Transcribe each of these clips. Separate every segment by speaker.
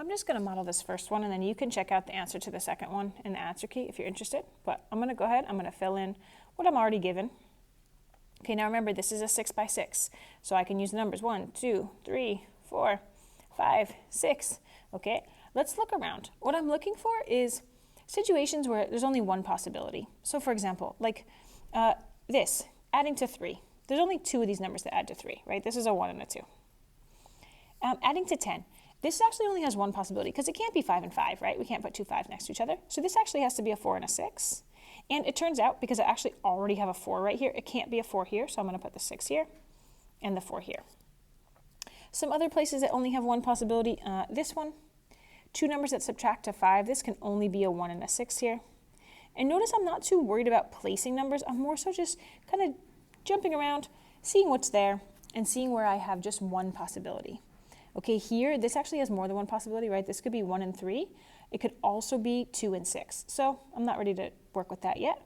Speaker 1: I'm just going to model this first one, and then you can check out the answer to the second one in the answer key if you're interested. But I'm going to go ahead, I'm going to fill in what I'm already given. Okay, now remember, this is a 6 by 6, so I can use the numbers 1, 2, 3, 4, 5, 6. Okay, let's look around. What I'm looking for is situations where there's only one possibility. So for example, like this, adding to 3. There's only 2 of these numbers that add to 3, right? This is a 1 and a 2. Adding to 10. This actually only has one possibility because it can't be 5 and 5, right? We can't put two 5s next to each other. So this actually has to be a 4 and a 6. And it turns out, because I actually already have a 4 right here, it can't be a 4 here, so I'm going to put the 6 here and the 4 here. Some other places that only have one possibility, this one, 2 numbers that subtract to 5, this can only be a 1 and a 6 here. And notice I'm not too worried about placing numbers, I'm more so just kind of jumping around, seeing what's there, and seeing where I have just one possibility. Okay, here, this actually has more than one possibility, right? This could be 1 and 3. It could also be 2 and 6. So I'm not ready to work with that yet.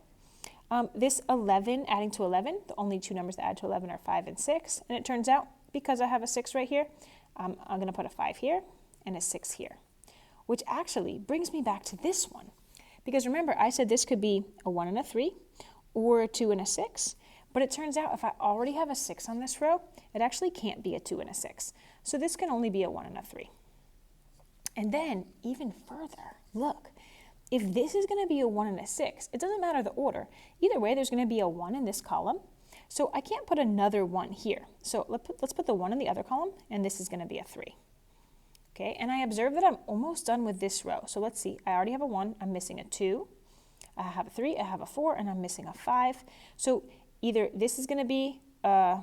Speaker 1: This 11, adding to 11, the only 2 numbers that add to 11 are 5 and 6. And it turns out, because I have a 6 right here, I'm going to put a 5 here and a 6 here. Which actually brings me back to this one. Because remember, I said this could be a 1 and a 3, or a 2 and a 6. But it turns out if I already have a 6 on this row, it actually can't be a 2 and a 6. So this can only be a 1 and a 3. And then, even further, look, if this is going to be a 1 and a 6, it doesn't matter the order. Either way, there's going to be a 1 in this column. So I can't put another 1 here. So let's put the 1 in the other column, and this is going to be a 3. Okay, and I observe that I'm almost done with this row. So let's see, I already have a 1, I'm missing a 2. I have a 3, I have a 4, and I'm missing a 5. So either this is going to be a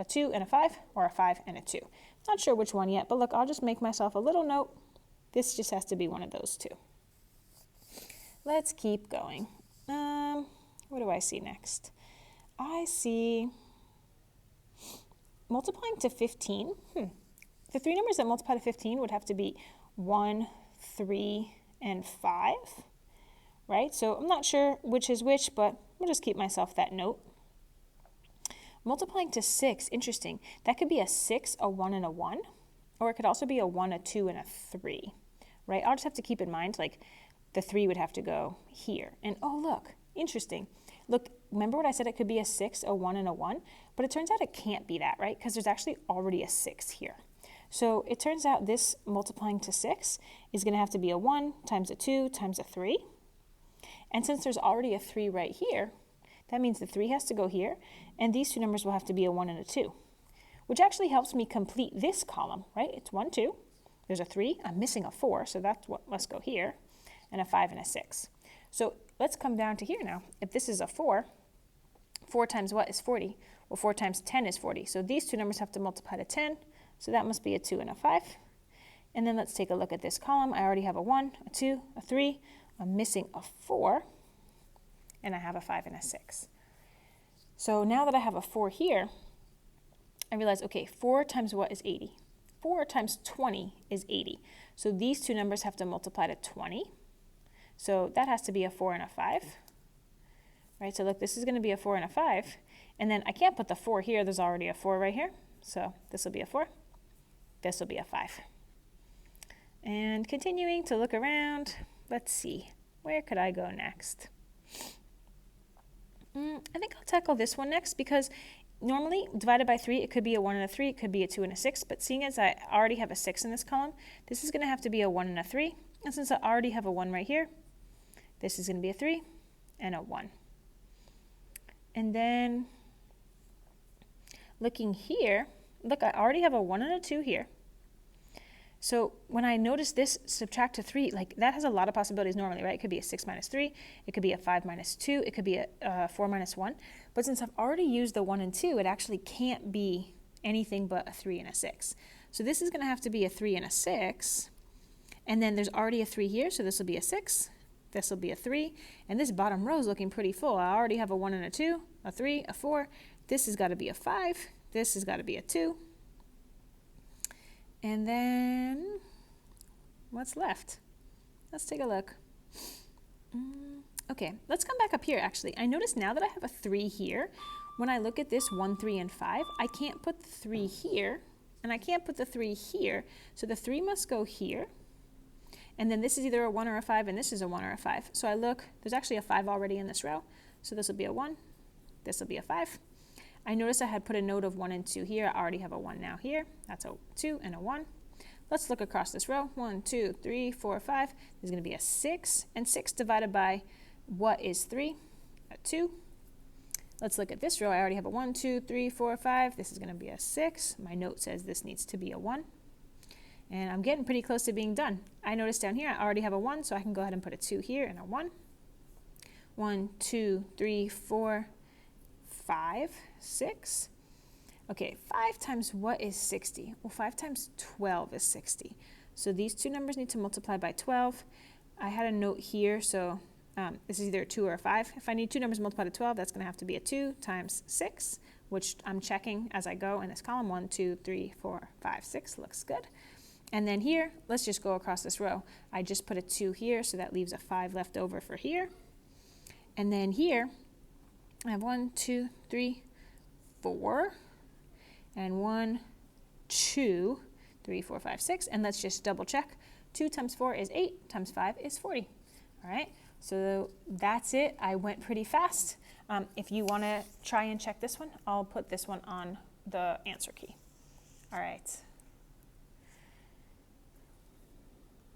Speaker 1: 2 and a 5, or a 5 and a 2. Not sure which one yet, but look, I'll just make myself a little note. This just has to be one of those 2. Let's keep going. What do I see next? I see multiplying to 15. The 3 numbers that multiply to 15 would have to be 1, 3, and 5, right? So I'm not sure which is which, but we'll just keep myself that note. Multiplying to 6, interesting. That could be a 6, a 1, and a 1, or it could also be a 1, a 2, and a 3, right? I'll just have to keep in mind, like, the 3 would have to go here. And oh, look, interesting. Look, remember what I said? It could be a 6, a 1, and a 1, but it turns out it can't be that, right? Because there's actually already a 6 here. So it turns out this multiplying to 6 is going to have to be a 1 times a 2 times a 3. And since there's already a 3 right here, that means the 3 has to go here, and these 2 numbers will have to be a 1 and a 2, which actually helps me complete this column, right? It's 1, 2. There's a 3. I'm missing a 4, so that's what must go here, and a 5 and a 6. So let's come down to here now. If this is a 4, 4 times what is 40? Well, 4 times 10 is 40. So these 2 numbers have to multiply to 10. So that must be a 2 and a 5. And then let's take a look at this column. I already have a 1, a 2, a 3. I'm missing a 4. And I have a 5 and a 6. So now that I have a 4 here, I realize, okay, 4 times what is 80? 4 times 20 is 80. So these 2 numbers have to multiply to 20. So that has to be a 4 and a 5. Right, so look, this is going to be a 4 and a 5. And then I can't put the 4 here. There's already a 4 right here. So this will be a 4. This will be a 5. And continuing to look around, let's see, where could I go next? I think I'll tackle this one next because normally divided by 3, it could be a 1 and a 3, it could be a 2 and a 6, but seeing as I already have a 6 in this column, this is going to have to be a 1 and a 3. And since I already have a 1 right here, this is going to be a 3 and a 1. And then looking here, look, I already have a 1 and a 2 here. So when I notice this subtract to 3, like that has a lot of possibilities normally, right? It could be a 6 minus 3, it could be a 5 minus 2, it could be a 4 minus 1. But since I've already used the 1 and 2, it actually can't be anything but a 3 and a 6. So this is going to have to be a 3 and a 6. And then there's already a 3 here, so this will be a 6. This will be a 3. And this bottom row is looking pretty full. I already have a 1 and a 2, a 3, a 4. This has got to be a 5. This has got to be a 2. And then, what's left? Let's take a look. Okay, let's come back up here actually. I notice now that I have a 3 here, when I look at this 1, 3, and 5, I can't put the 3 here, and I can't put the 3 here. So the 3 must go here, And then this is either a 1 or a 5, and this is a 1 or a 5. So I look, there's actually a 5 already in this row. So this will be a 1, this will be a 5. I noticed I had put a note of 1 and 2 here. I already have a 1 now here. That's a 2 and a 1. Let's look across this row. 1, 2, 3, 4, 5. There's going to be a 6, and 6 divided by what is 3? A 2. Let's look at this row. I already have a 1, 2, 3, 4, 5. This is going to be a 6. My note says this needs to be a 1. And I'm getting pretty close to being done. I noticed down here I already have a 1, so I can go ahead and put a 2 here and a 1. 1, 2, 3, 4, 5, 6. Okay, 5 times what is 60? Well, 5 times 12 is 60. So these two numbers need to multiply by 12. I had a note here, so this is either a 2 or a 5. If I need two numbers multiplied to 12, that's going to have to be a 2 times 6, which I'm checking as I go in this column. 1, 2, 3, 4, 5, 6. Looks good. And then here, let's just go across this row. I just put a 2 here, so that leaves a 5 left over for here. And then here, I have 1, 2, 3, 4, and 1, 2, 3, 4, 5, 6. And let's just double check. 2 times 4 is 8, times 5 is 40. All right, so that's it. I went pretty fast. If you want to try and check this one, I'll put this one on the answer key. All right.